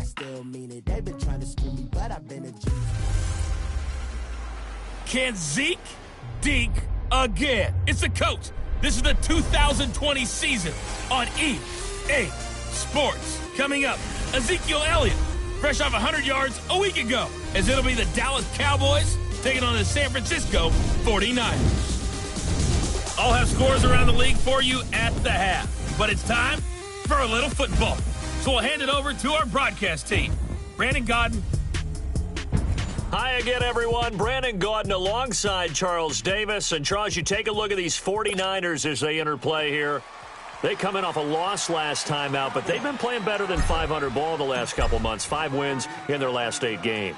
still mean it. They've been trying to school me, but I've been a G. Can Zeke deke again? It's the coach. This is the 2020 season on EA Sports. Coming up, Ezekiel Elliott, fresh off 100 yards a week ago, as it'll be the Dallas Cowboys taking on the San Francisco 49ers. I'll have scores around the league for you at the half, but it's time for a little football. So we'll hand it over to our broadcast team. Brandon Godden. Hi again, everyone. Brandon Gaudin alongside Charles Davis. And, Charles, you take a look at these 49ers as they interplay here. They come in off a loss last time out, but they've been playing better than 500 ball the last couple months. 5 wins in their last 8 games.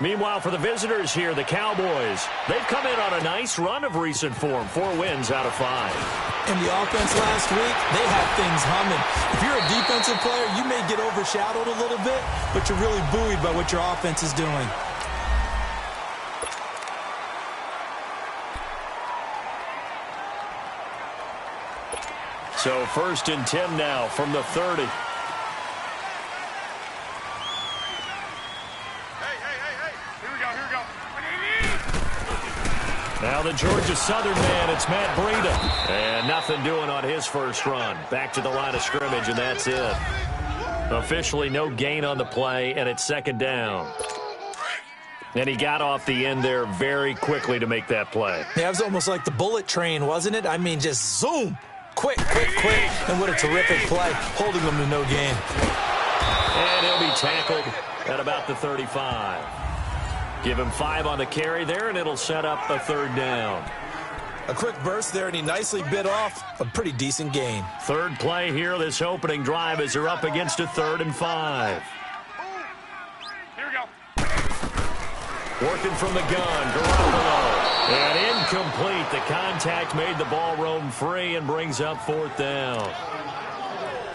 Meanwhile, for the visitors here, the Cowboys, they've come in on a nice run of recent form. 4 wins out of 5. In the offense last week, they had things humming. If you're a defensive player, you may get overshadowed a little bit, but you're really buoyed by what your offense is doing. So 1st and 10 now from the 30. Now the Georgia Southern man, it's Matt Breida. And nothing doing on his first run. Back to the line of scrimmage, and that's it. Officially no gain on the play, and it's 2nd down. And he got off the end there very quickly to make that play. Yeah, it was almost like the bullet train, wasn't it? I mean, just zoom. Quick, quick, quick. And what a terrific play, holding them to no gain. And he'll be tackled at about the 35. Give him 5 on the carry there, and it'll set up a 3rd down. A quick burst there, and he nicely bit off a pretty decent gain. 3rd play here, this opening drive, as they're up against a 3rd and 5. Here we go. Working from the gun, Garoppolo. And incomplete. The contact made the ball roam free and brings up 4th down.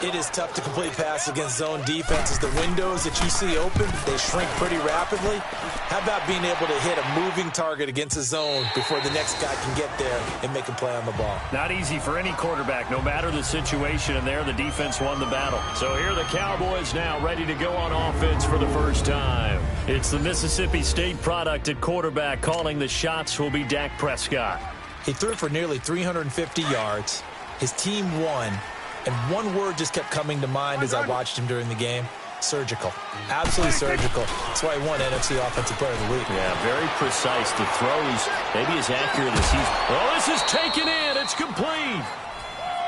It is tough to complete passes against zone defenses. The windows that you see open, they shrink pretty rapidly. How about being able to hit a moving target against a zone before the next guy can get there and make a play on the ball? Not easy for any quarterback, no matter the situation, and there the defense won the battle. So here the Cowboys now ready to go on offense for the first time. It's the Mississippi State product at quarterback. Calling the shots will be Dak Prescott. He threw for nearly 350 yards. His team won. And one word just kept coming to mind as I watched him during the game. Surgical. Absolutely surgical. That's why he won NFC Offensive Player of the Week. Yeah, very precise. The throws, maybe as accurate as he's... Oh, this is taken in. It's complete.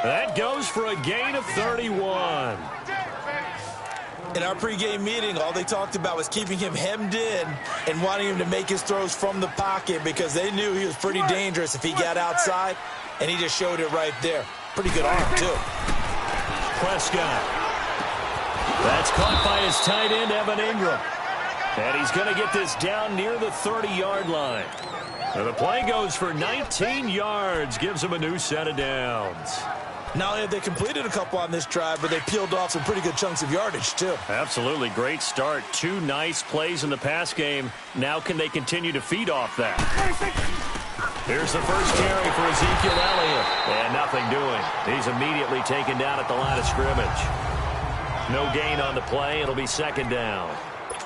That goes for a gain of 31. In our pregame meeting, all they talked about was keeping him hemmed in and wanting him to make his throws from the pocket because they knew he was pretty dangerous if he got outside, and he just showed it right there. Pretty good arm, too. Prescott. That's caught by his tight end, Evan Ingram. And he's going to get this down near the 30-yard line. And the play goes for 19 yards, gives him a new set of downs. Not only have they completed a couple on this drive, but they peeled off some pretty good chunks of yardage, too. Absolutely. Great start. 2 nice plays in the pass game. Now can they continue to feed off that? Here's the first carry for Ezekiel Elliott. And nothing doing. He's immediately taken down at the line of scrimmage. No gain on the play. It'll be 2nd down.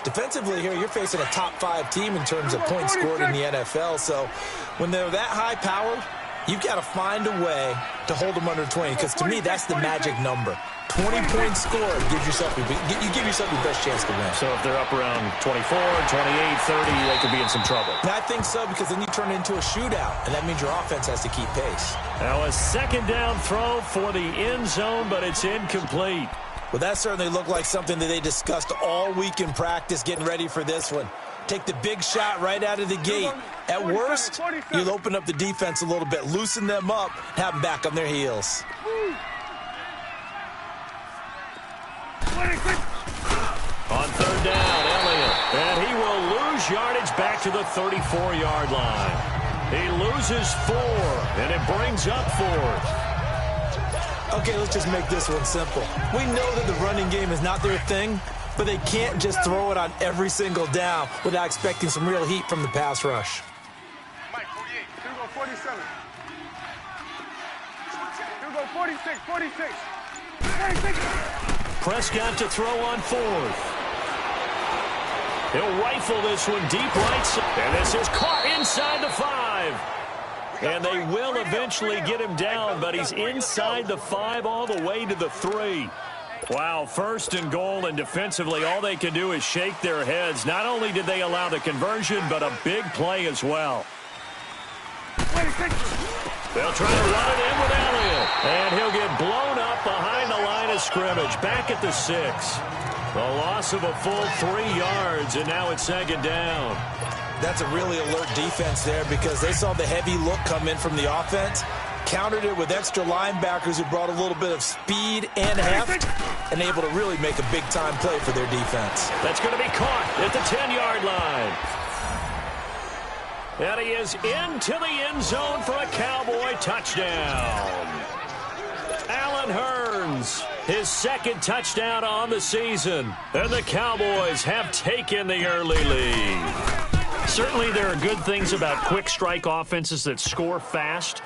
Defensively here, you're facing a top-5 team in terms of points scored in the NFL. So when they're that high-powered, you've got to find a way to hold them under 20. Because to me, that's the magic number. 20 points scored gives yourself your best chance to win. So if they're up around 24, 28, 30, they could be in some trouble. And I think so, because then you turn it into a shootout, and that means your offense has to keep pace. Now a 2nd down throw for the end zone, but it's incomplete. Well, that certainly looked like something that they discussed all week in practice, getting ready for this one. Take the big shot right out of the gate. At worst, you'll open up the defense a little bit, loosen them up, have them back on their heels. On 3rd down, Elliott. And he will lose yardage back to the 34-yard line. He loses 4, and it brings up 4th. Okay, let's just make this one simple. We know that the running game is not their thing, but they can't just throw it on every single down without expecting some real heat from the pass rush. Mike, 48. Here we go, 47. Here we go, 46, 46. 46. Prescott to throw on 4th. He'll rifle this one deep right. And this is caught inside the 5. And they will eventually get him down, but he's inside the 5 all the way to the 3. Wow, 1st and goal, and defensively all they can do is shake their heads. Not only did they allow the conversion, but a big play as well. They'll try to run it in with Elliott. And he'll get blown up behind the line of scrimmage. Back at the 6. A loss of a full 3 yards, and now it's 2nd down. That's a really alert defense there because they saw the heavy look come in from the offense, countered it with extra linebackers who brought a little bit of speed and heft, and able to really make a big-time play for their defense. That's going to be caught at the 10-yard line. And he is into the end zone for a Cowboy touchdown. Allen Hurns, his 2nd touchdown on the season. And the Cowboys have taken the early lead. Certainly there are good things about quick strike offenses that score fast,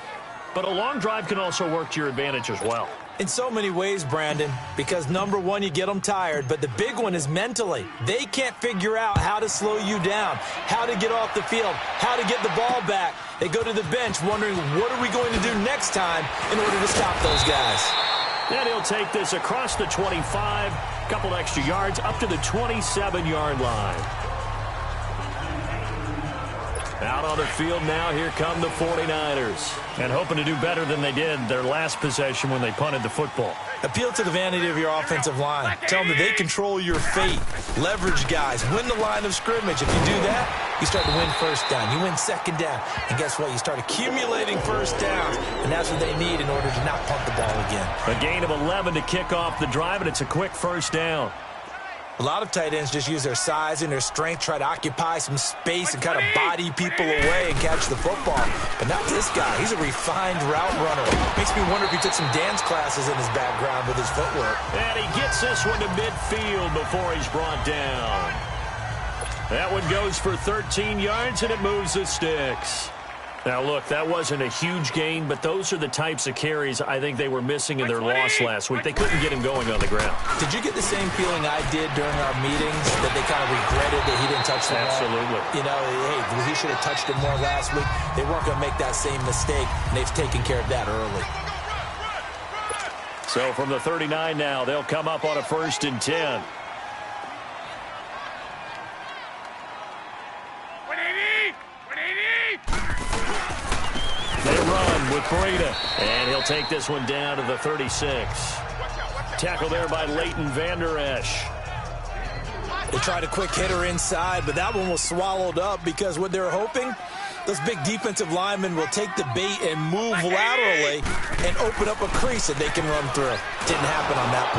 but a long drive can also work to your advantage as well. In so many ways, Brandon, because number one, you get them tired, but the big one is mentally. They can't figure out how to slow you down, how to get off the field, how to get the ball back. They go to the bench wondering, what are we going to do next time in order to stop those guys? And he'll take this across the 25, a couple extra yards, up to the 27-yard line. Out on the field now, here come the 49ers. And hoping to do better than they did their last possession when they punted the football. Appeal to the vanity of your offensive line. Tell them that they control your fate. Leverage guys. Win the line of scrimmage. If you do that, you start to win 1st down. You win 2nd down. And guess what? You start accumulating 1st downs. And that's what they need in order to not punt the ball again. A gain of 11 to kick off the drive, and it's a quick 1st down. A lot of tight ends just use their size and their strength, try to occupy some space and kind of body people away and catch the football. But not this guy. He's a refined route runner. Makes me wonder if he took some dance classes in his background with his footwork. And he gets this one to midfield before he's brought down. That one goes for 13 yards, and it moves the sticks. Now, look, that wasn't a huge gain, but those are the types of carries I think they were missing in their loss last week. They couldn't get him going on the ground. Did you get the same feeling I did during our meetings, that they kind of regretted that he didn't touch the ball? Absolutely. You know, hey, he should have touched it more last week. They weren't going to make that same mistake, and they've taken care of that early. So from the 39 now, they'll come up on a 1st and 10. They run with Breida, and he'll take this one down to the 36. Tackle there by Leighton Vander Esch. They tried a quick hitter inside, but that one was swallowed up because what they're hoping, those big defensive linemen will take the bait and move laterally and open up a crease that they can run through. Didn't happen on that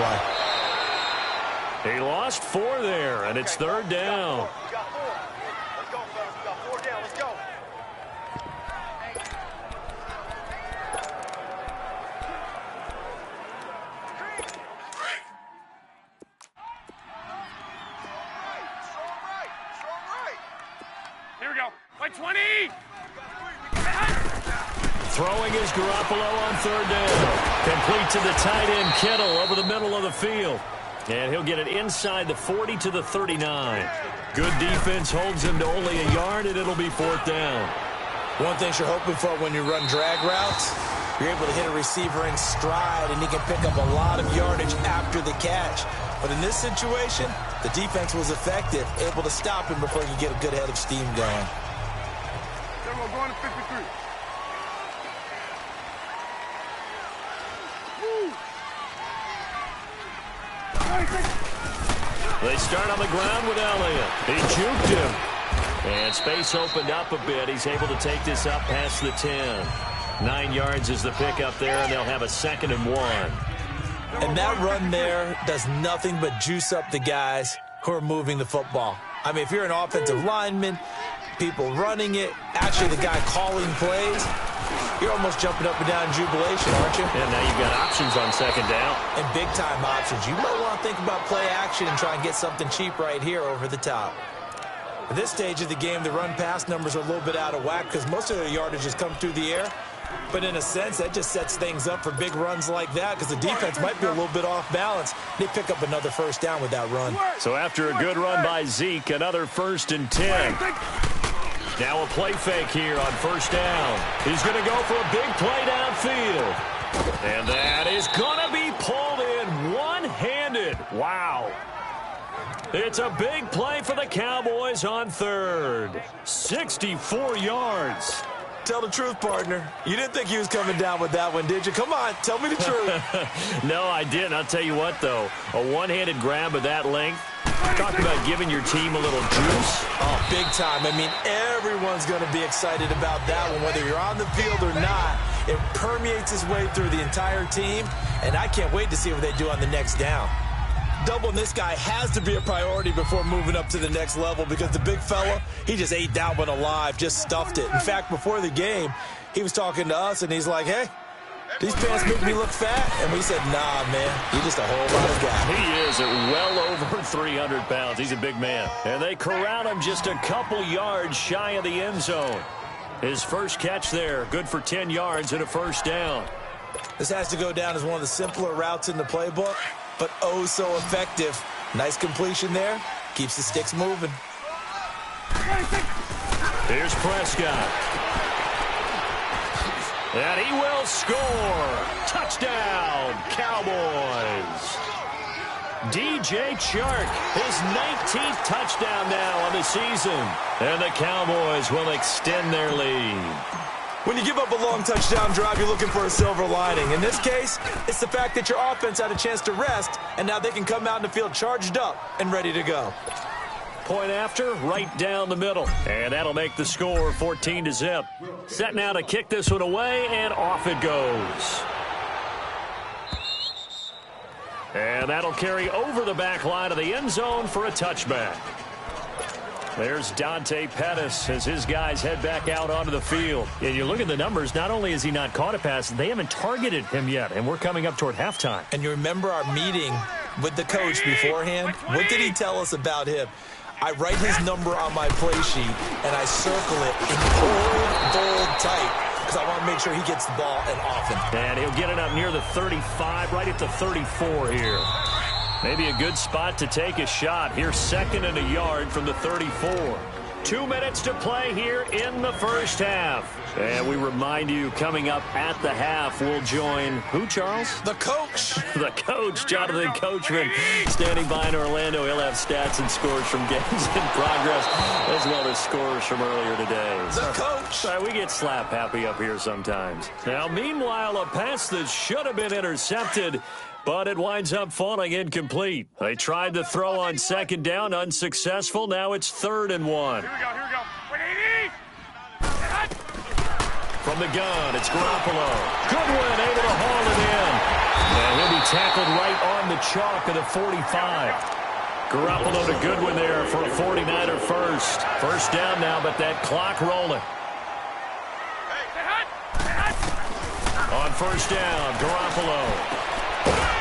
play. He lost 4 there, and it's 3rd down. Here we go. By 20. Throwing is Garoppolo on 3rd down. Complete to the tight end, Kittle, over the middle of the field. And he'll get it inside the 40 to the 39. Good defense holds him to only a yard, and it'll be 4th down. One thing you're hoping for when you run drag routes, you're able to hit a receiver in stride, and he can pick up a lot of yardage after the catch. But in this situation, the defense was effective, able to stop him before you get a good head of steam going. Then we're going to 53. They start on the ground with Elliott. He juked him. And space opened up a bit. He's able to take this up past the 10. 9 yards is the pickup there, and they'll have a 2nd and 1. And that run there does nothing but juice up the guys who are moving the football. I mean, if you're an offensive lineman, people running it, actually the guy calling plays, you're almost jumping up and down in jubilation, aren't you? And now you've got options on 2nd down. And big-time options. You might want to think about play action and try and get something cheap right here over the top. At this stage of the game, the run-pass numbers are a little bit out of whack because most of their yardage has come through the air. But in a sense, that just sets things up for big runs like that because the defense might be a little bit off balance. They pick up another first down with that run. So after a good run by Zeke, another 1st and 10. Now a play fake here on first down. He's going to go for a big play downfield. And that is going to be pulled in one-handed. Wow. It's a big play for the Cowboys on 3rd. 64 yards. Tell the truth, partner. You didn't think he was coming down with that one, did you? Come on, tell me the truth. No, I didn't. I'll tell you what, though. A one-handed grab of that length. Talk about giving your team a little juice. Oh, big time. I mean, everyone's going to be excited about that one, whether you're on the field or not. It permeates its way through the entire team, and I can't wait to see what they do on the next down. Doubling this guy has to be a priority before moving up to the next level because the big fella, he just ate that one alive, just stuffed it. In fact, before the game, he was talking to us, and he's like, hey, these pants make me look fat. And we said, nah, man, you're just a whole lot of guy. He is at well over 300 pounds. He's a big man. And they corral him just a couple yards shy of the end zone. His first catch there, good for 10 yards and a first down. This has to go down as one of the simpler routes in the playbook, but oh so effective. Nice completion there. Keeps the sticks moving. Here's Prescott. And he will score. Touchdown, Cowboys. DJ Chark, his 19th touchdown now on the season. And the Cowboys will extend their lead. When you give up a long touchdown drive, you're looking for a silver lining. In this case, it's the fact that your offense had a chance to rest, and now they can come out in the field charged up and ready to go. Point after, right down the middle. And that'll make the score 14-0. Set now to kick this one away, and off it goes. And that'll carry over the back line of the end zone for a touchback. There's Dante Pettis as his guys head back out onto the field. And you look at the numbers, not only has he not caught a pass, they haven't targeted him yet, and we're coming up toward halftime. And you remember our meeting with the coach beforehand? What did he tell us about him? I write his number on my play sheet, and I circle it in bold type because I want to make sure he gets the ball and often. And he'll get it up near the 35, right at the 34 here. Maybe a good spot to take a shot. Here's 2nd and a yard from the 34. 2 minutes to play here in the first half. And we remind you, coming up at the half, we'll join who, Charles? The coach. The coach, Jonathan Coachman, standing by in Orlando. He'll have stats and scores from games in progress, as well as scores from earlier today. The coach. We get slap happy up here sometimes. Now, meanwhile, a pass that should have been intercepted, but it winds up falling incomplete. They tried to throw on 2nd down, unsuccessful. Now it's 3rd and 1. Here we go, here we go. 180! From the gun, it's Garoppolo. Goodwin able to haul it in. And he'll be tackled right on the chalk of the 45. Garoppolo to Goodwin there for a 49er first. First down now, but that clock rolling. On first down, Garoppolo.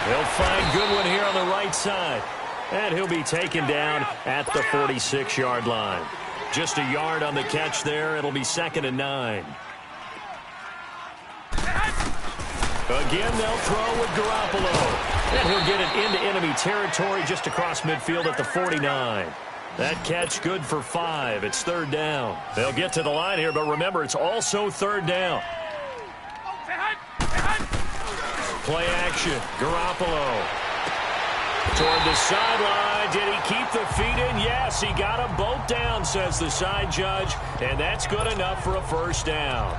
He'll find Goodwin here on the right side. And he'll be taken down at the 46-yard line. Just a yard on the catch there. It'll be 2nd and 9. Again, they'll throw with Garoppolo. And he'll get it into enemy territory just across midfield at the 49. That catch good for 5. It's 3rd down. They'll get to the line here, but remember, it's also 3rd down. Play action. Garoppolo. Toward the sideline. Did he keep the feet in? Yes, he got them both down, says the side judge. And that's good enough for a first down.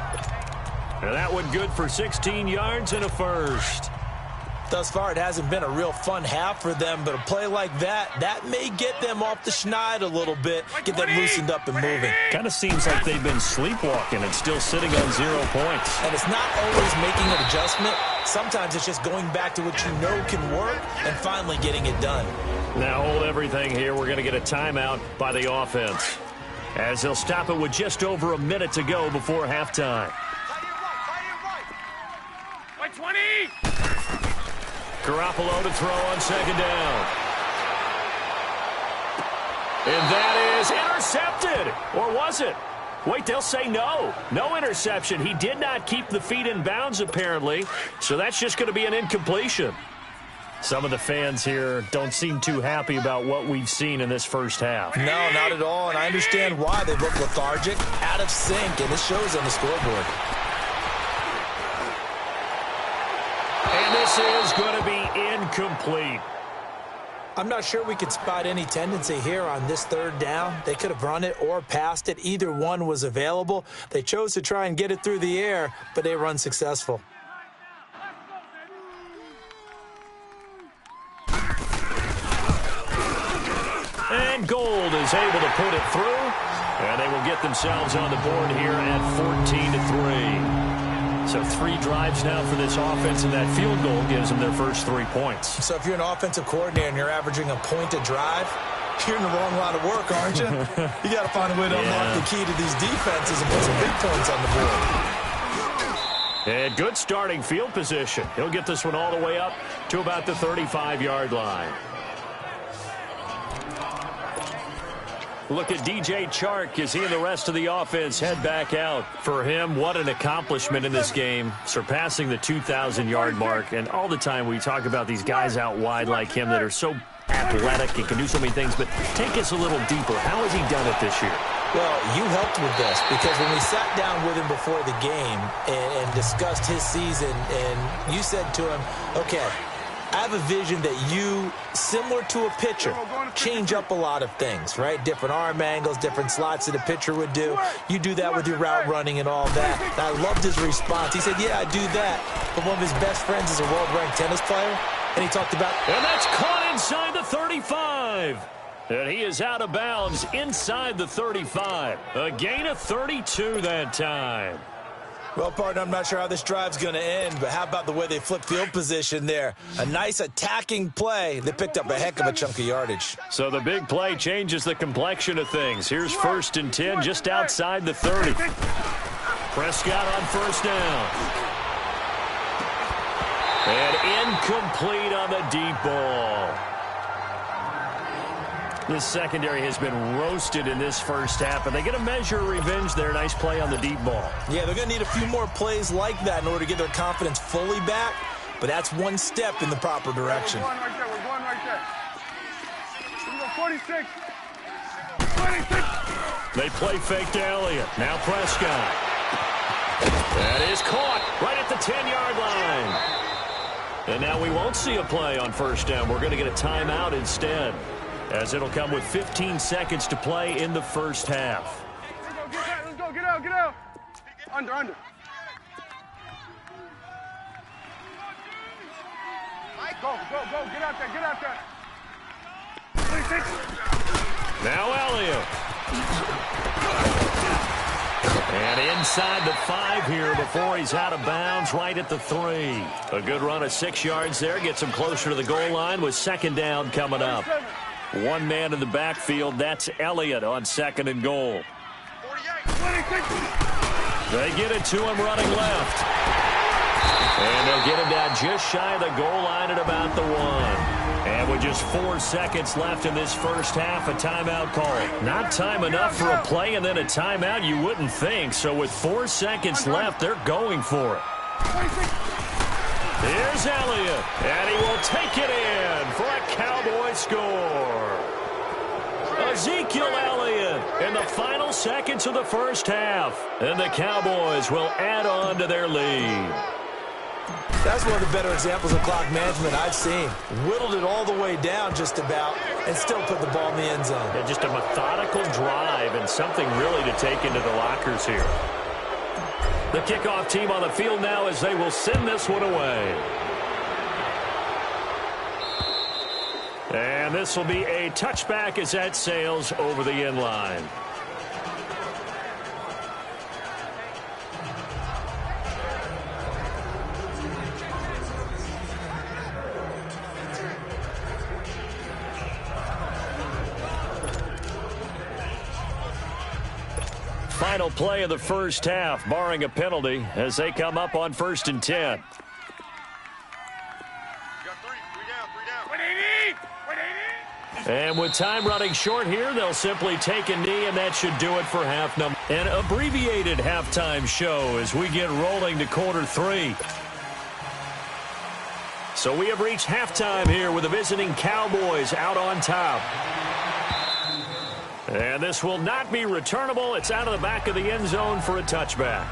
And that one good for 16 yards and a first. Thus far, it hasn't been a real fun half for them, but a play like that may get them off the schneid a little bit, get them loosened up and moving. Kind of seems like they've been sleepwalking and still sitting on 0 points. And it's not always making an adjustment. Sometimes it's just going back to what you know can work and finally getting it done. Now hold everything here. We're going to get a timeout by the offense, as they'll stop it with just over a minute to go before halftime. 20! Garoppolo to throw on 2nd down. And that is intercepted. Or was it? Wait, they'll say no. No interception. He did not keep the feet in bounds, apparently. So that's just going to be an incompletion. Some of the fans here don't seem too happy about what we've seen in this first half. No, not at all, and I understand why. They look lethargic, out of sync, and it shows on the scoreboard. And this is going to be incomplete. I'm not sure we could spot any tendency here on this third down. They could have run it or passed it. Either one was available. They chose to try and get it through the air, but they were unsuccessful. And Gold is able to put it through, and they will get themselves on the board here at 14-3. So 3 drives now for this offense, and that field goal gives them their first 3 points. So if you're an offensive coordinator and you're averaging a point a drive, you're in the wrong line of work, aren't you? You got to find a way to unlock the key to these defenses and put some big points on the board. And good starting field position. He'll get this one all the way up to about the 35-yard line. Look at DJ Chark as he and the rest of the offense head back out. For him, what an accomplishment in this game, surpassing the 2,000-yard mark. And all the time we talk about these guys out wide like him that are so athletic and can do so many things. But take us a little deeper. How has he done it this year? Well, you helped with this because when we sat down with him before the game and discussed his season, and you said to him, okay, I have a vision that you, similar to a pitcher, change up a lot of things, right? Different arm angles, different slots that a pitcher would do. You do that with your route running and all that. And I loved his response. He said, yeah, I do that. But one of his best friends is a world-ranked tennis player. And he talked about... And that's caught inside the 35. And he is out of bounds inside the 35. A gain of 32 that time. Well, partner, I'm not sure how this drive's going to end, but how about the way they flip field position there? A nice attacking play. They picked up a heck of a chunk of yardage. So the big play changes the complexion of things. Here's 1st and 10 just outside the 30. Prescott on first down. And incomplete on the deep ball. This secondary has been roasted in this first half, but they get a measure of revenge there. Nice play on the deep ball. Yeah, they're going to need a few more plays like that in order to get their confidence fully back, but that's one step in the proper direction. We're going right there. We go 46. 26. They play fake to Elliott. Now Prescott. That is caught right at the 10-yard line. And now we won't see a play on first down. We're going to get a timeout instead, as it'll come with 15 seconds to play in the first half. Let's go, get out. Under. Go, get out there. 26. Now Elliott. And inside the 5 here before he's out of bounds right at the 3. A good run of 6 yards there. Gets him closer to the goal line with second down coming up. One man in the backfield. That's Elliott on 2nd and goal. 48. They get it to him running left. And they'll get him down just shy of the goal line at about the 1. And with just 4 seconds left in this first half, a timeout call. Not time enough for a play and then a timeout, you wouldn't think. So with 4 seconds left, they're going for it. Here's Elliott, and he will take it in for a Cowboy score. Ezekiel Elliott in the final seconds of the first half. And the Cowboys will add on to their lead. That's one of the better examples of clock management I've seen. Whittled it all the way down just about and still put the ball in the end zone. Yeah, just a methodical drive and something really to take into the lockers here. The kickoff team on the field now as they will send this one away. And this will be a touchback as that sails over the end line. Final play of the first half, barring a penalty, as they come up on 1st and 10. Got 3 down. 180. And with time running short here, they'll simply take a knee, and that should do it for half number. An abbreviated halftime show as we get rolling to quarter 3. So we have reached halftime here with the visiting Cowboys out on top. And this will not be returnable. It's out of the back of the end zone for a touchback.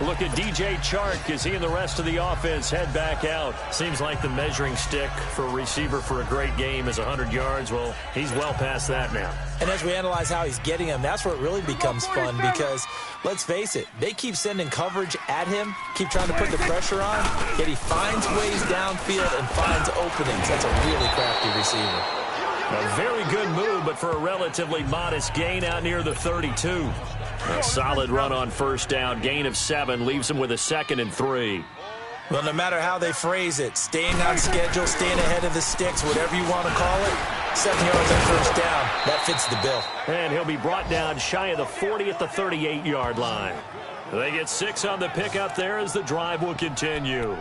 Look at DJ Chark as he and the rest of the offense head back out. Seems like the measuring stick for a receiver for a great game is 100 yards. Well, he's well past that now. And as we analyze how he's getting them, that's where it really becomes fun because, let's face it, they keep sending coverage at him, keep trying to put the pressure on, yet he finds ways downfield and finds openings. That's a really crafty receiver. A very good move, but for a relatively modest gain out near the 32. A solid run on first down. Gain of 7 leaves him with a 2nd and 3. Well, no matter how they phrase it, staying on schedule, staying ahead of the sticks, whatever you want to call it, 7 yards on first down, that fits the bill. And he'll be brought down shy of the 40 at the 38-yard line. They get 6 on the pickup there as the drive will continue.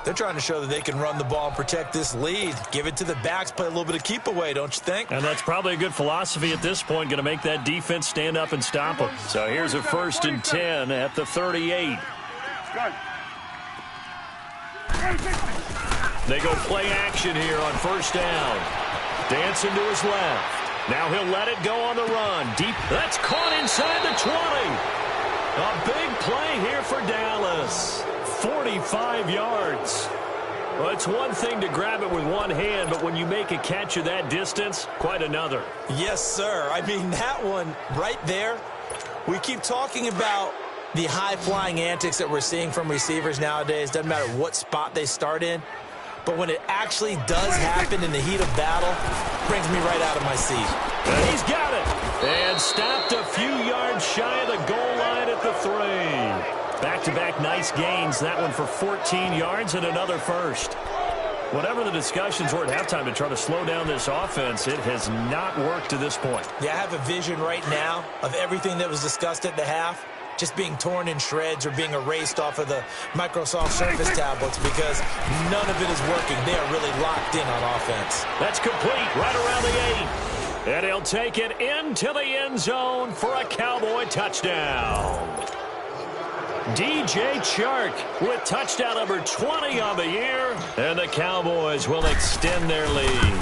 They're trying to show that they can run the ball and protect this lead. Give it to the backs, play a little bit of keep away, don't you think? And that's probably a good philosophy at this point, going to make that defense stand up and stop them. So here's a 1st and 10 at the 38. They go play action here on first down. Dancing to his left. Now he'll let it go on the run. Deep. That's caught inside the 20. A big play here for Dallas. 45 yards. Well, it's one thing to grab it with one hand, but when you make a catch of that distance, quite another. Yes, sir. I mean, that one right there, we keep talking about the high-flying antics that we're seeing from receivers nowadays. Doesn't matter what spot they start in. But when it actually does happen in the heat of battle, brings me right out of my seat. And he's got it. And stopped a few yards shy of the goal line at the 3. Back-to-back nice gains. That one for 14 yards and another first. Whatever the discussions were at halftime to try to slow down this offense, it has not worked to this point. Yeah, I have a vision right now of everything that was discussed at the half just being torn in shreds or being erased off of the Microsoft Surface tablets because none of it is working. They are really locked in on offense. That's complete right around the 8. And he'll take it into the end zone for a Cowboy touchdown. DJ Chark with touchdown number 20 on the year, and the Cowboys will extend their lead.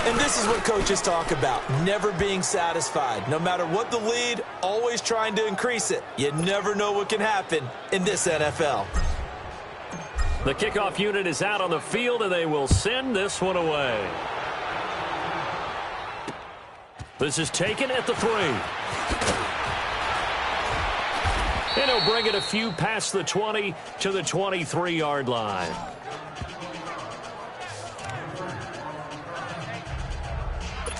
And this is what coaches talk about, never being satisfied. No matter what the lead, always trying to increase it. You never know what can happen in this NFL. The kickoff unit is out on the field, and they will send this one away. This is taken at the 3. And he'll bring it a few past the 20 to the 23-yard line.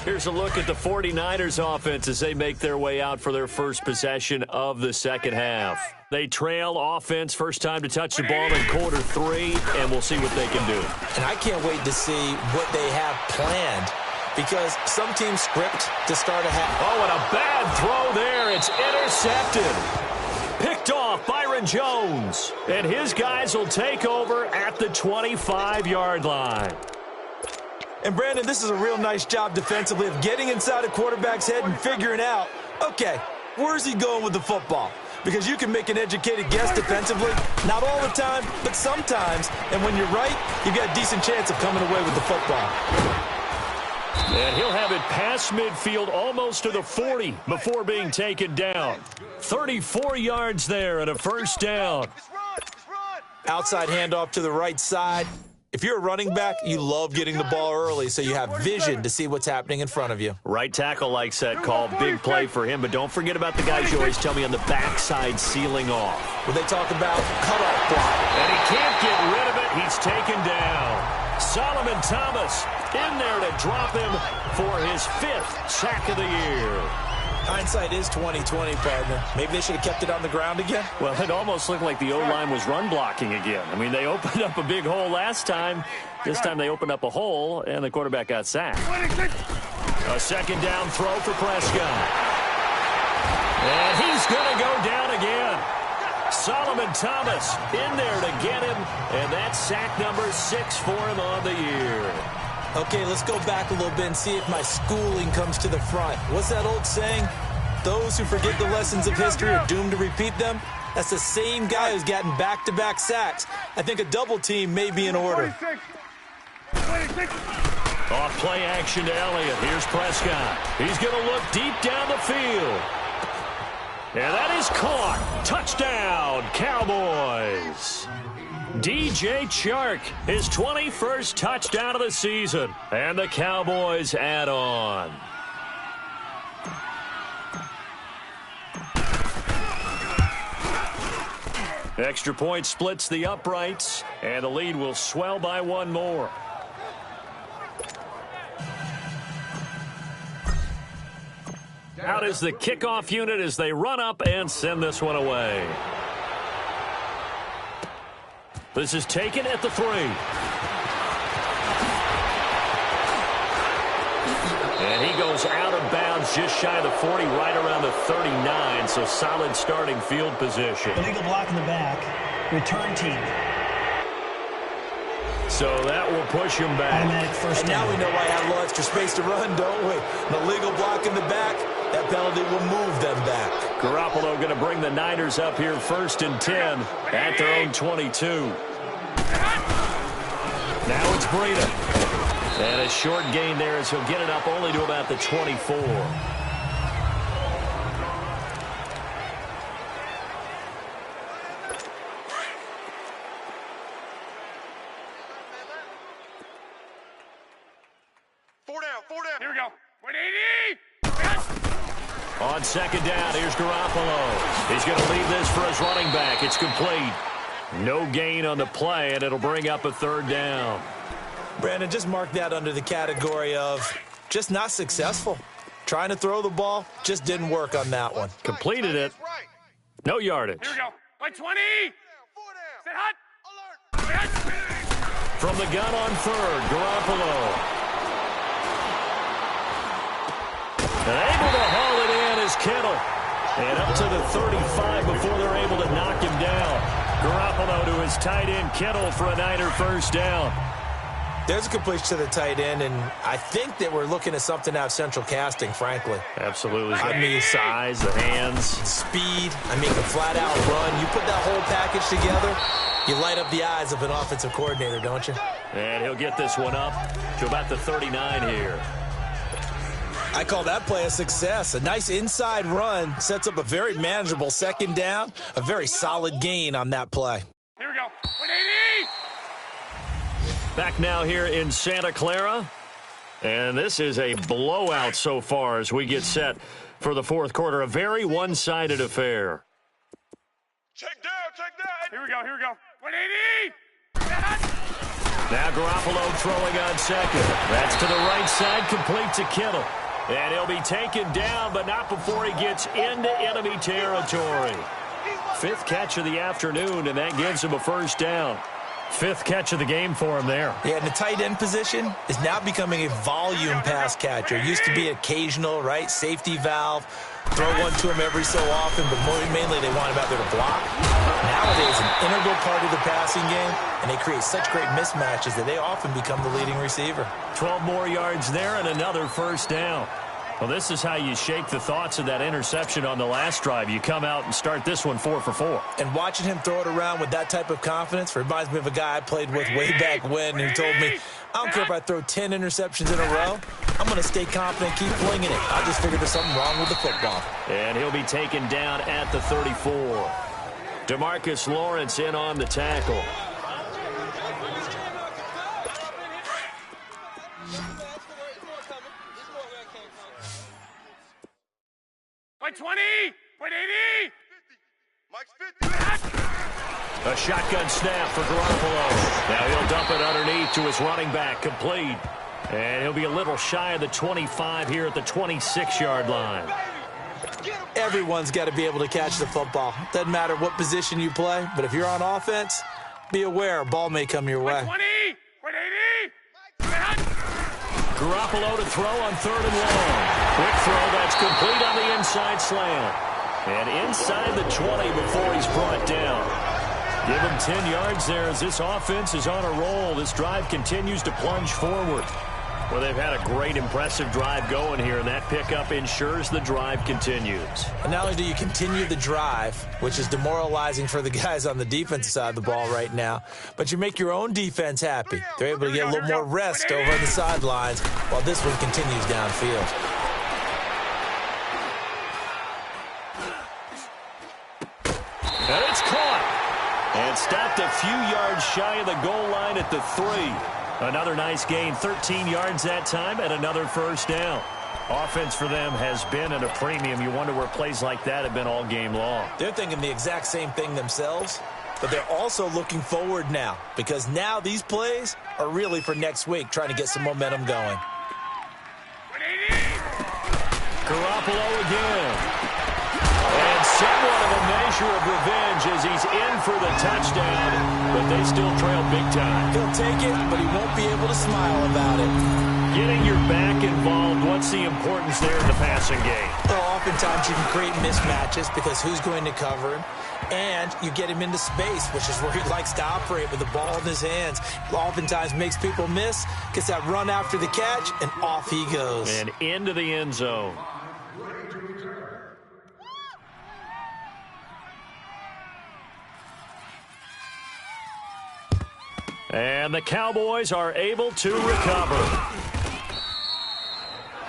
Here's a look at the 49ers offense as they make their way out for their first possession of the second half. They trail offense first time to touch the ball in quarter 3, and we'll see what they can do. And I can't wait to see what they have planned because some teams script to start a half. Oh, and a bad throw there. It's intercepted. Picked off Byron Jones. And his guys will take over at the 25-yard line. And, Brandon, this is a real nice job defensively of getting inside a quarterback's head and figuring out, okay, where's he going with the football? Because you can make an educated guess defensively, not all the time, but sometimes. And when you're right, you've got a decent chance of coming away with the football. And he'll have it past midfield almost to the 40 before being taken down. 34 yards there and a first down. Outside handoff to the right side. If you're a running back, you love getting the ball early so you have vision to see what's happening in front of you. Right tackle likes that call. Big play for him, but don't forget about the guys you always tell me on the backside sealing off. When they talk about cutoff block. And he can't get rid of it. He's taken down. Solomon Thomas in there to drop him for his 5th sack of the year. Hindsight is 20/20, partner. Maybe they should have kept it on the ground again. Well, it almost looked like the O-line was run blocking again. I mean, they opened up a big hole last time. This time they opened up a hole, and the quarterback got sacked. A second down throw for Prescott. And he's going to go down again. Solomon Thomas in there to get him, and that's sack number 6 for him on the year. Okay, let's go back a little bit and see if my schooling comes to the front. What's that old saying? Those who forget the lessons of history are doomed to repeat them. That's the same guy who's gotten back-to-back sacks. I think a double team may be in order. 26. Off play action to Elliott. Here's Prescott. He's going to look deep down the field. And that is caught. Touchdown, Cowboys. DJ Chark, his 21st touchdown of the season. And the Cowboys add on. Extra point splits the uprights, and the lead will swell by one more. Out is the kickoff unit as they run up and send this one away. This is taken at the 3. And he goes out of bounds just shy of the 40, right around the 39, so solid starting field position. Illegal block in the back. Return team. So that will push him back. Automatic first down. Now we know why I had a little extra space to run, don't we? An illegal block in the back, that penalty will move them back. Garoppolo going to bring the Niners up here 1st and 10 at their own 22. Now it's Breida. And a short gain there as he'll get it up only to about the 24. Four down. Here we go. 180. On 2nd down, here's Garoppolo. He's going to leave this for his running back. It's complete. No gain on the play, and it'll bring up a 3rd down. Brandon, just mark that under the category of just not successful. Trying to throw the ball, just didn't work on that one. Completed it. No yardage. Here we go. By 20. Sit hot. Alert. From the gun on 3rd, Garoppolo. And able to haul it in is Kittle. And up to the 35 before they're able to knock him down. Garoppolo to his tight end, Kittle, for a Niner 1st down. There's a completion to the tight end, and I think that we're looking at something out of central casting, frankly. Absolutely. I mean, size, the hands. Speed, I mean, the flat-out run. You put that whole package together, you light up the eyes of an offensive coordinator, don't you? And he'll get this one up to about the 39 here. I call that play a success. A nice inside run sets up a very manageable 2nd down, a very solid gain on that play. Here we go. 180. Back now here in Santa Clara. And this is a blowout so far as we get set for the 4th quarter. A very one-sided affair. Check down. Here we go. 180. Now Garoppolo throwing on 2nd. That's to the right side, complete to Kittle. And he'll be taken down, but not before he gets into enemy territory. 5th catch of the afternoon, and that gives him a 1st down. 5th catch of the game for him there. Yeah, and the tight end position is now becoming a volume pass catcher. It used to be occasional, right? Safety valve. Throw one to him every so often, but mainly they want him out there to block. Nowadays, an integral part of the passing game, and they create such great mismatches that they often become the leading receiver. 12 more yards there and another 1st down. Well, this is how you shake the thoughts of that interception on the last drive. You come out and start this one 4 for 4. And watching him throw it around with that type of confidence reminds me of a guy I played with way back when who told me, I don't care if I throw 10 interceptions in a row. I'm going to stay confident, keep flinging it. I just figured there's something wrong with the football. And he'll be taken down at the 34. DeMarcus Lawrence in on the tackle. By 20. 180. Mike's 50. A shotgun snap for Garoppolo. Now he'll dump it underneath to his running back, complete. And he'll be a little shy of the 25 here at the 26-yard line. Everyone's got to be able to catch the football. Doesn't matter what position you play, but if you're on offense, be aware a ball may come your way. 20. 180. Garoppolo to throw on 3rd and long. Quick throw that's complete on the inside slant. And inside the 20 before he's brought down. Give him 10 yards there as this offense is on a roll. This drive continues to plunge forward. Well, they've had a great, impressive drive going here, and that pickup ensures the drive continues. And not only do you continue the drive, which is demoralizing for the guys on the defensive side of the ball right now, but you make your own defense happy. They're able to get a little more rest over on the sidelines while this one continues downfield. And it's caught. And stopped a few yards shy of the goal line at the 3. Another nice gain, 13 yards that time, and another first down. Offense for them has been at a premium. You wonder where plays like that have been all game long. They're thinking the exact same thing themselves, but they're also looking forward now because now these plays are really for next week, trying to get some momentum going. Garoppolo again. And somewhat of a measure of revenge as he's in for the touchdown, but they still trail big time. He'll take it, but he won't be able to smile about it. Getting your back involved, what's the importance there in the passing game? Well, oftentimes you can create mismatches because who's going to cover him? And you get him into space, which is where he likes to operate with the ball in his hands. Oftentimes makes people miss, gets that run after the catch, and off he goes. And into the end zone. And the Cowboys are able to recover.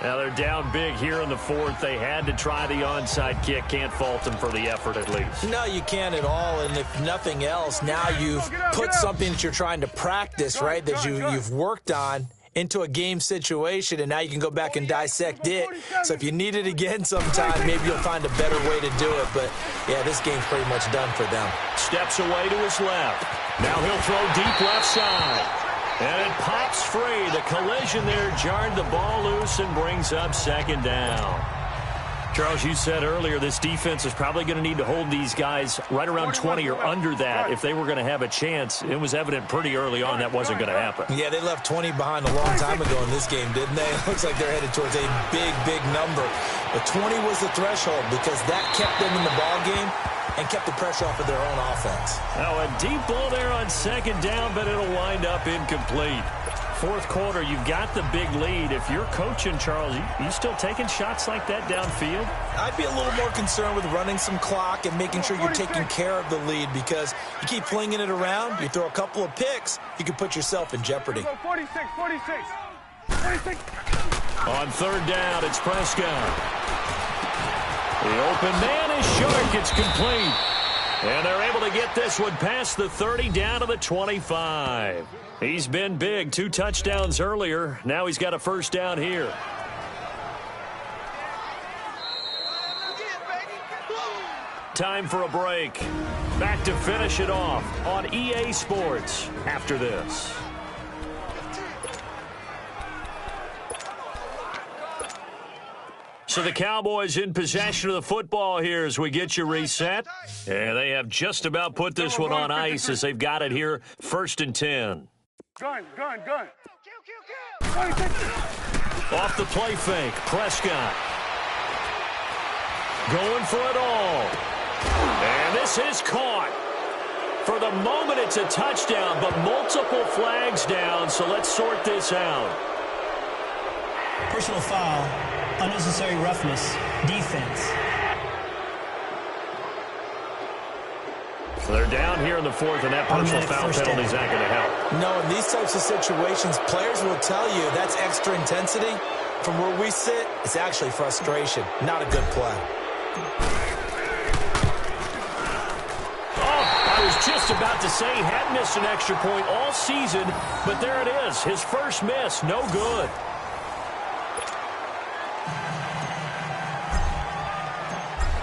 Now they're down big here in the 4th. They had to try the onside kick. Can't fault them for the effort at least. No, you can't at all. And if nothing else, now you've put something that you're trying to practice, right, that you've worked on into a game situation, and now you can go back and dissect it. So if you need it again sometime, maybe you'll find a better way to do it. But, yeah, this game's pretty much done for them. Steps away to his left. Now he'll throw deep left side. And it pops free. The collision there jarred the ball loose and brings up second down. Charles, you said earlier this defense is probably going to need to hold these guys right around 20 or under that if they were going to have a chance. It was evident pretty early on that wasn't going to happen. Yeah, they left 20 behind a long time ago in this game, didn't they? It looks like they're headed towards a big, big number. But 20 was the threshold because that kept them in the ball game and kept the pressure off of their own offense. Now a deep ball there on second down, but it'll wind up incomplete. 4th quarter, you've got the big lead. If you're coaching, Charles, you still taking shots like that downfield? I'd be a little more concerned with running some clock and making sure you're taking care of the lead because you keep flinging it around, you throw a couple of picks, you can put yourself in jeopardy. 46. On 3rd down, it's Prescott. The open man is Shark. It's complete. And they're able to get this one past the 30 down to the 25. He's been big. 2 touchdowns earlier. Now he's got a first down here. Time for a break. Back to finish it off on EA Sports after this. So the Cowboys in possession of the football here as we get you reset. And they have just about put this one on ice as they've got it here. 1st and 10. Gun. Off the play fake, Prescott. Going for it all. And this is caught. For the moment, it's a touchdown, but multiple flags down, so let's sort this out. Personal foul, unnecessary roughness, defense. So they're down here in the 4th, and that personal foul penalty is not going to help. No, in these types of situations, players will tell you that's extra intensity. From where we sit, it's actually frustration, not a good play. I was just about to say he had missed an extra point all season, but there it is. His first miss, no good.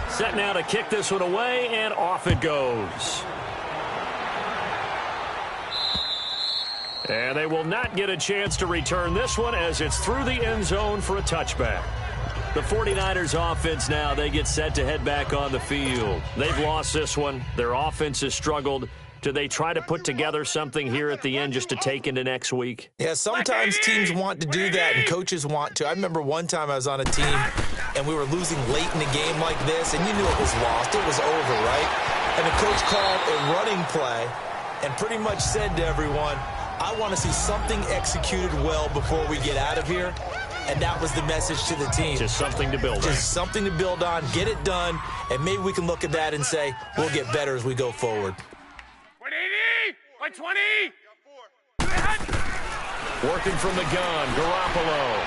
Set now to kick this one away, and off it goes. And they will not get a chance to return this one as it's through the end zone for a touchback. The 49ers offense now, they get set to head back on the field. They've lost this one. Their offense has struggled. Do they try to put together something here at the end just to take into next week? Yeah, sometimes teams want to do that and coaches want to. I remember one time I was on a team and we were losing late in a game like this, and you knew it was lost. It was over, right? And the coach called a running play and pretty much said to everyone, I want to see something executed well before we get out of here. And that was the message to the team. Just something to build on. Just something to build on, get it done, and maybe we can look at that and say, we'll get better as we go forward. 180 by 20. Working from the gun, Garoppolo.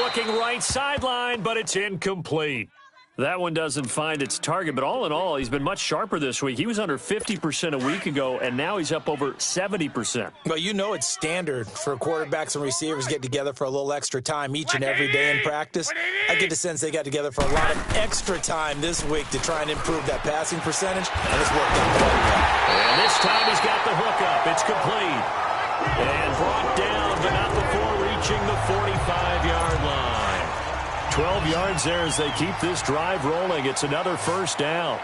Looking right sideline, but it's incomplete. That one doesn't find its target, but all in all, he's been much sharper this week. He was under 50% a week ago, and now he's up over 70%. Well, you know it's standard for quarterbacks and receivers get together for a little extra time each and every day in practice. I get the sense they got together for a lot of extra time this week to try and improve that passing percentage, and it's worked out quite well. And this time he's got the hookup. It's complete. And brought down, but not before reaching the 45-yard line. 12 yards there as they keep this drive rolling. It's another first down.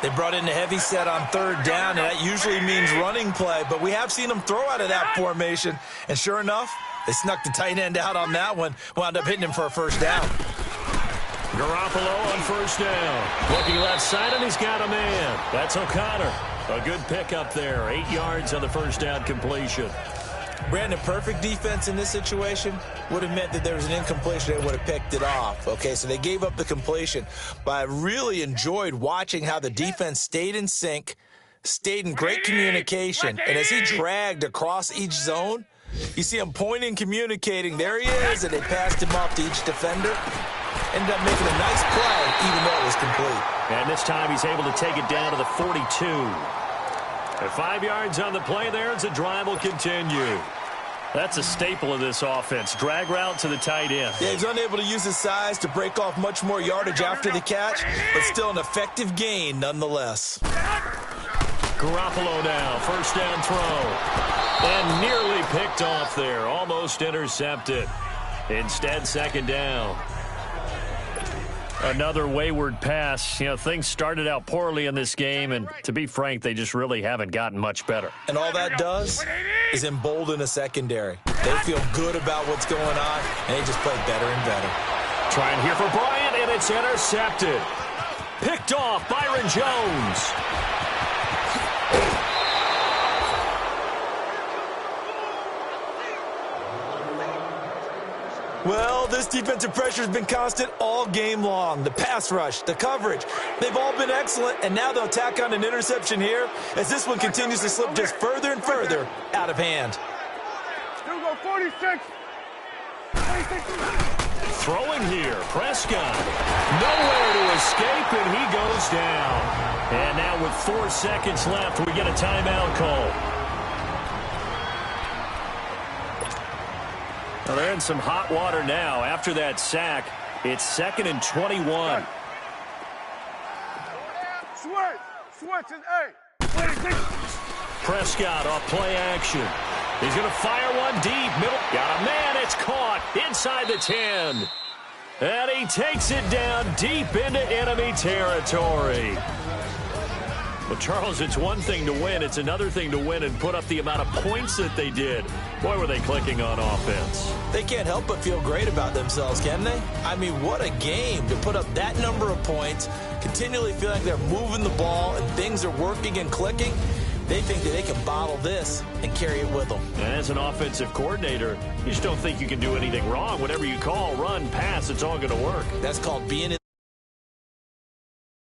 They brought in a heavy set on third down, and that usually means running play, but we have seen them throw out of that formation. And sure enough, they snuck the tight end out on that one, wound up hitting him for a first down. Garoppolo on first down. Looking left side, and he's got a man. That's O'Connor. A good pickup there. 8 yards on the first down completion. Brandon, perfect defense in this situation would have meant that there was an incompletion. They would have picked it off. Okay, so they gave up the completion. But I really enjoyed watching how the defense stayed in sync, stayed in great communication. And as he dragged across each zone, you see him pointing, communicating. There he is, and they passed him off to each defender. Ended up making a nice play, even though it was complete. And this time he's able to take it down to the 42. And 5 yards on the play there as the drive will continue. That's a staple of this offense. Drag route to the tight end. Yeah, he's unable to use his size to break off much more yardage after the catch, but still an effective gain nonetheless. Garoppolo now, first down throw. And nearly picked off there. Almost intercepted. Instead, second down. Another wayward pass. You know, things started out poorly in this game, and to be frank, they just really haven't gotten much better. And all that does is embolden a secondary. They feel good about what's going on, and they just play better and better. Trying here for Bryant, and it's intercepted. Picked off, Byron Jones. Well, this defensive pressure has been constant all game long. The pass rush, the coverage, they've all been excellent, and now they'll tack on an interception here as this one continues to slip just further and further out of hand. Still go 46. 46. Throwing here, Prescott. Nowhere to escape, and he goes down. And now with 4 seconds left, we get a timeout call. Well, they're in some hot water now. After that sack, it's 2nd and 21. Switch is A. 26. Prescott off play action. He's going to fire one deep. Middle. Got a man. It's caught inside the 10. And he takes it down deep into enemy territory. Well, Charles, it's one thing to win. It's another thing to win and put up the amount of points that they did. Boy, were they clicking on offense. They can't help but feel great about themselves, can they? I mean, what a game to put up that number of points, continually feel like they're moving the ball and things are working and clicking. They think that they can bottle this and carry it with them. And as an offensive coordinator, you just don't think you can do anything wrong. Whatever you call, run, pass, it's all going to work. That's called being in